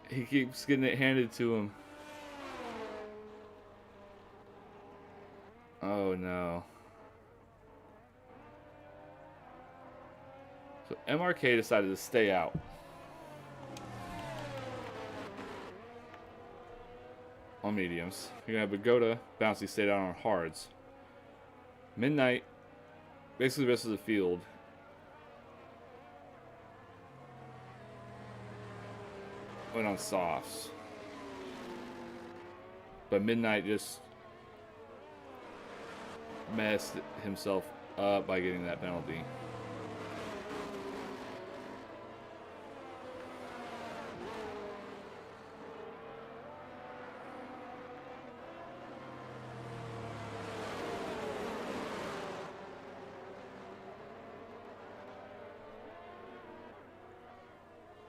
He keeps getting it handed to him. Oh, no. So MRK decided to stay out. On mediums. You're going to have Pagoda, Bouncy stay down on hards. Midnight, basically the rest of the field. Went on softs. But Midnight just messed himself up by getting that penalty.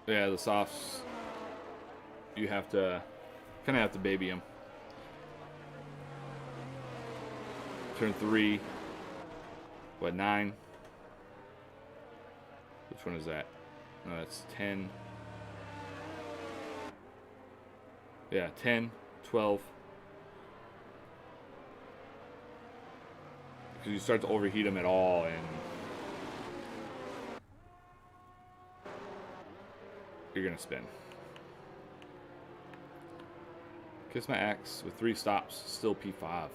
Yeah, the softs, you have to kind of baby them. Turn 3. What, 9? Which one is that? No, that's 10. Yeah, 10, 12. Because you start to overheat them at all, and you're going to spin. Kiss my axe with 3 stops, still P5.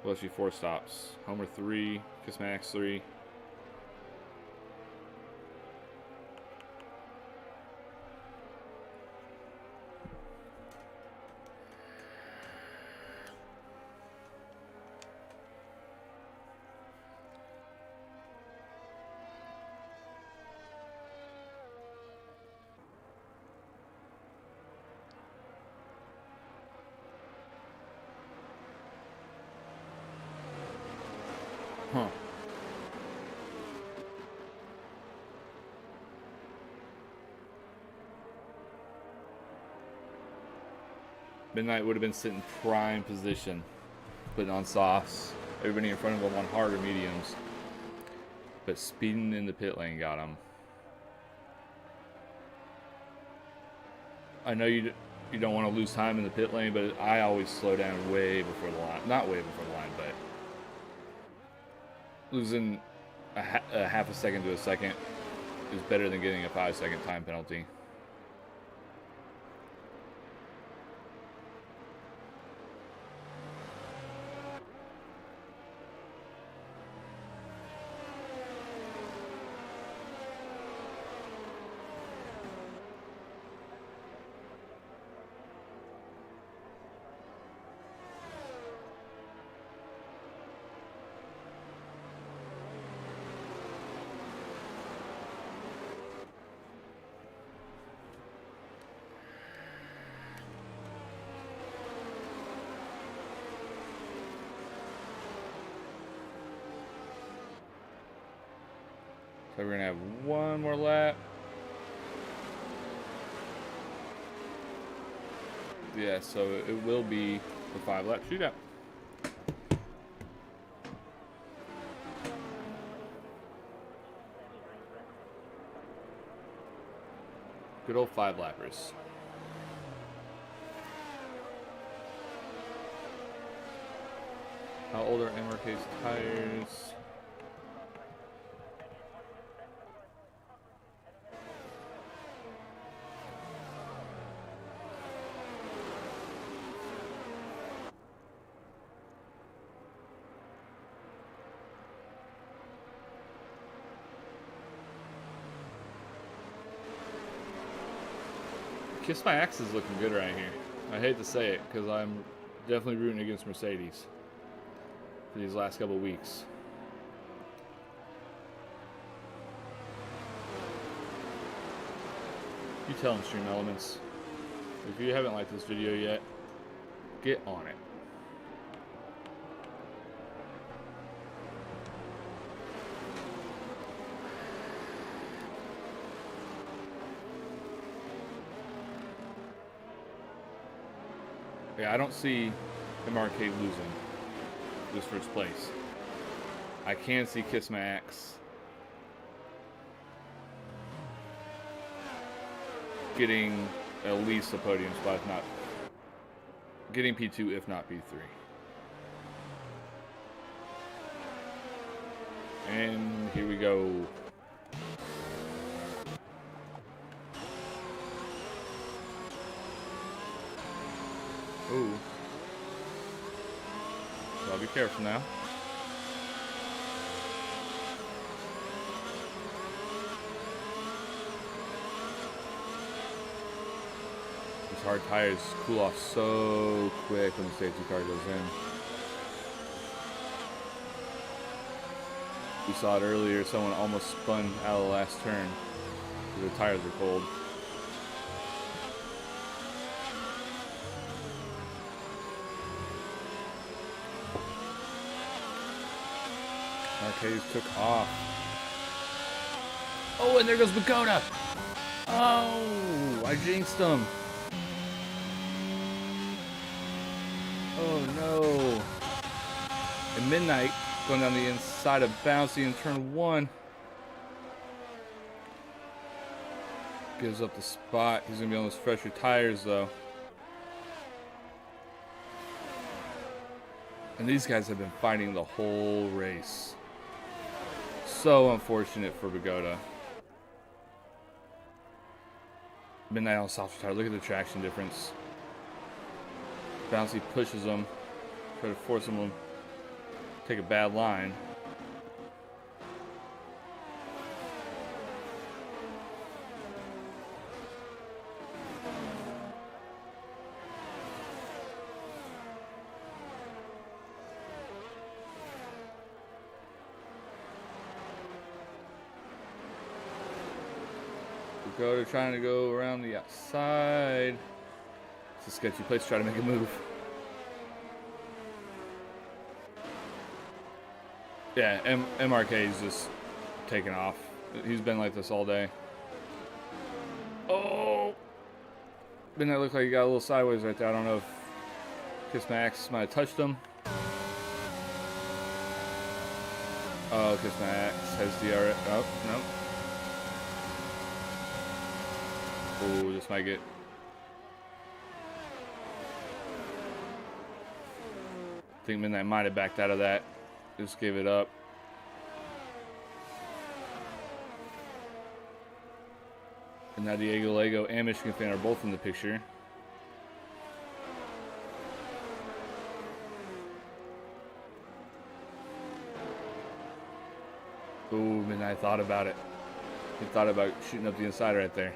Well, actually 4 stops. Homer 3, kiss my axe 3. Huh. Midnight would have been sitting prime position, putting on sauce. Everybody in front of him on hard or mediums. But speeding in the pit lane got him. I know you don't want to lose time in the pit lane, but I always slow down way before the line. Not way before the line, but losing a half a second to a second is better than getting a 5-second time penalty. So we're going to have one more lap. Yeah, so it will be the 5-lap shootout. Good old 5-lappers. How old are MRK's tires? Kiss my axe is looking good right here. I hate to say it because I'm definitely rooting against Mercedes for these last couple weeks. You tell them, Stream Elements. If you haven't liked this video yet, get on it. Yeah, I don't see MRK losing this first place. I can see Kiss My Axe getting at least a podium spot, if not getting P2, if not P3. And here we go. Ooh. So I'll be careful now. These hard tires cool off so quick when the safety car goes in. We saw it earlier, someone almost spun out of the last turn because the tires were cold. Marquez took off. Oh, and there goes Bacoda. Oh, I jinxed him. Oh no. And Midnight going down the inside of Bouncy in turn 1. Gives up the spot. He's going to be on those fresher tires though. And these guys have been fighting the whole race. So unfortunate for Pagoda. Midnight on soft tire. Look at the traction difference. Bouncy pushes him. Try to force him to take a bad line. Pagoda trying to go around the outside. It's a sketchy place to try to make a move. Yeah, MRK is just taking off. He's been like this all day. Oh! Midnight looked like he got a little sideways right there. I don't know if Kiss Max might have touched him. Oh, Kiss Max has DRS. Oh, no. Oh, this might get... I think Midnight might have backed out of that. Just gave it up. And now Diegolego and Michigan Fan are both in the picture. Ooh, Midnight thought about it. He thought about shooting up the inside right there.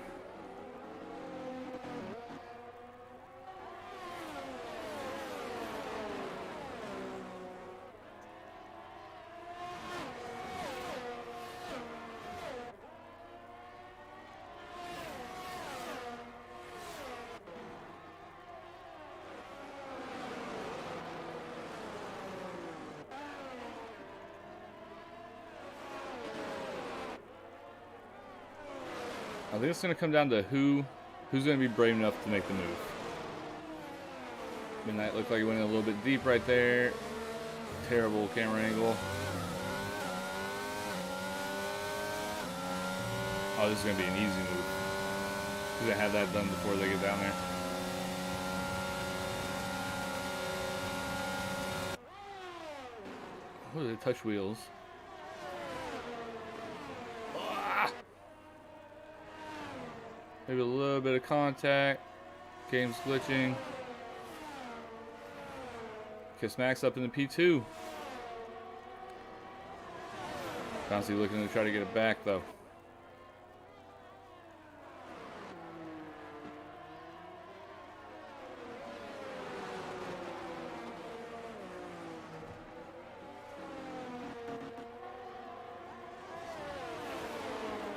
I think it's going to come down to who's going to be brave enough to make the move. Midnight looked like he went in a little bit deep right there. Terrible camera angle. Oh, this is going to be an easy move. He's going to have that done before they get down there. What are they? Touch wheels. Maybe a little bit of contact. Game's glitching. Kiss Max up in the P2. Bouncy looking to try to get it back though.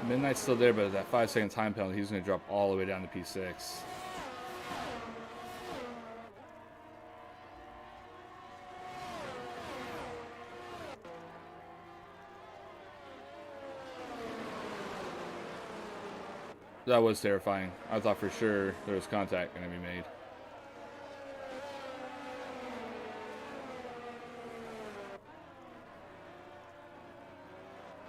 Midnight's still there, but at that 5-second time penalty, he's going to drop all the way down to P6. That was terrifying. I thought for sure there was contact going to be made.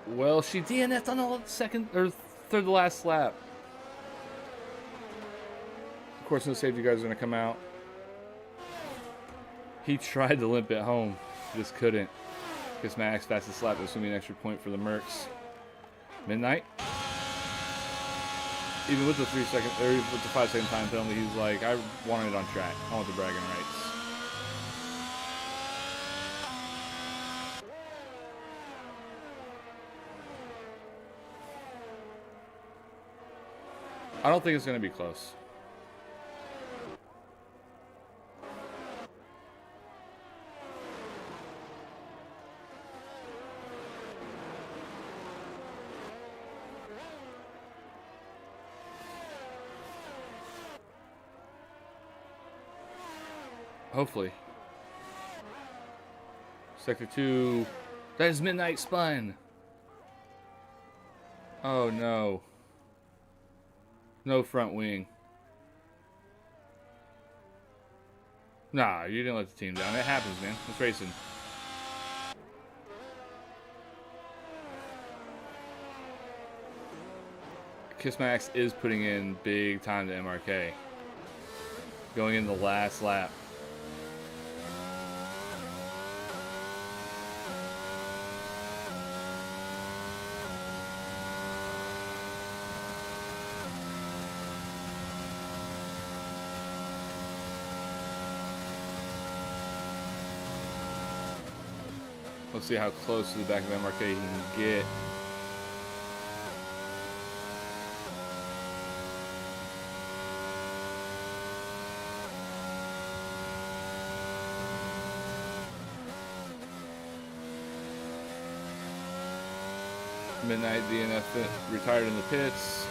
Well, she DNF'd on the second or third to last lap. Of course, no safety guys are going to come out. He tried to limp it home, just couldn't. Kiss Max fastest lap. This will be an extra point for the Mercs. Midnight. Even with the 3-second or with the 5-second time penalty, he's like, I wanted it on track. I want the bragging rights. I don't think it's going to be close. Hopefully. Sector 2. That is Midnight spun. Oh no. No front wing. Nah, you didn't let the team down. It happens, man. It's racing. Kiss Max is putting in big time to MRK. Going in the last lap. Let's see how close to the back of MRK he can get. Midnight DNF retired in the pits.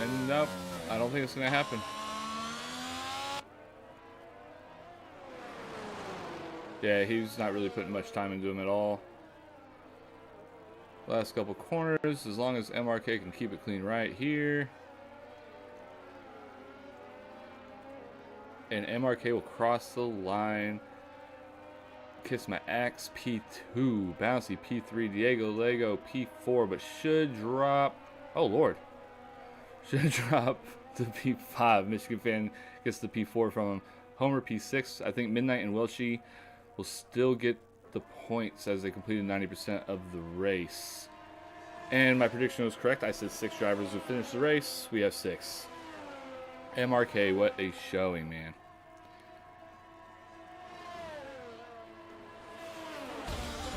And nope, I don't think it's going to happen. Yeah, he's not really putting much time into him at all. Last couple corners, as long as MRK can keep it clean right here. And MRK will cross the line. Kiss my axe, P2. Bouncy, P3. Diegolego, P4. But should drop... Oh, Lord. Should drop to P5. Michigan fan gets the P4 from him. Homer, P6. I think Midnight and Welchie will still get the points as they completed 90% of the race. And my prediction was correct. I said 6 drivers would finish the race. We have 6. MRK, what a showing, man.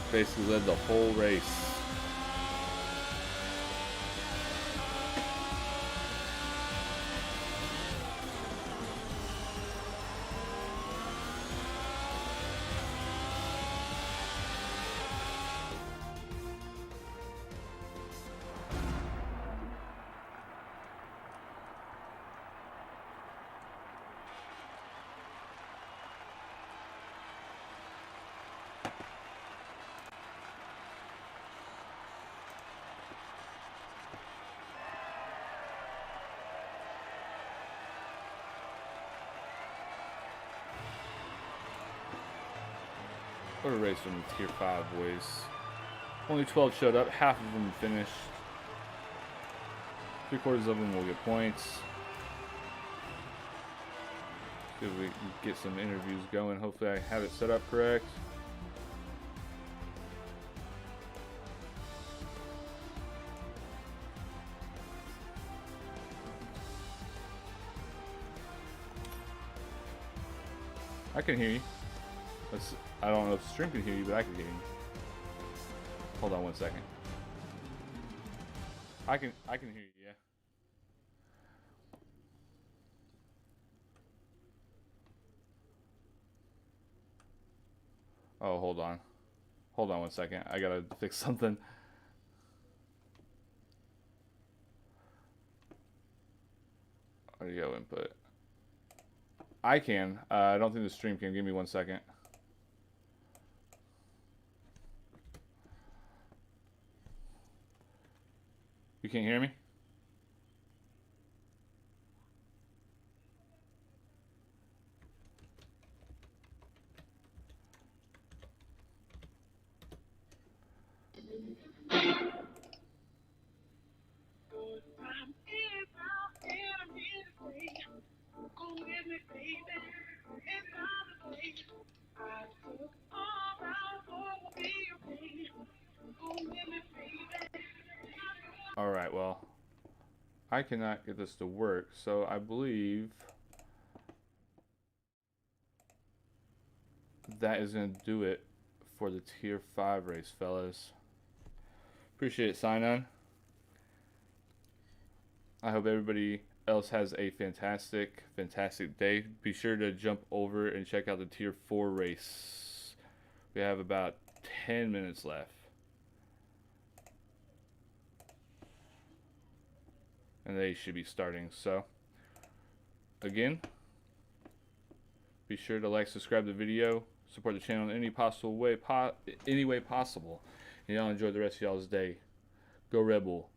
Basically led the whole race. What a race from the Tier 5 boys. Only 12 showed up, half of them finished. 3/4 of them will get points. See if we can get some interviews going. Hopefully I have it set up correct. I can hear you. I don't know if the stream can hear you, but I can hear you. Hold on one second. I can hear you, yeah. Oh, hold on. Hold on one second. I gotta fix something. Audio input. I can. I don't think the stream can. Give me 1 second. You can't hear me? Alright, well, I cannot get this to work, so I believe that is going to do it for the Tier 5 race, fellas. Appreciate it, sign on. I hope everybody else has a fantastic day. Be sure to jump over and check out the Tier 4 race. We have about 10 minutes left. And they should be starting. So, again, be sure to like, subscribe to the video, support the channel in any possible way, any way possible. And y'all enjoy the rest of y'all's day. Go Red Bull.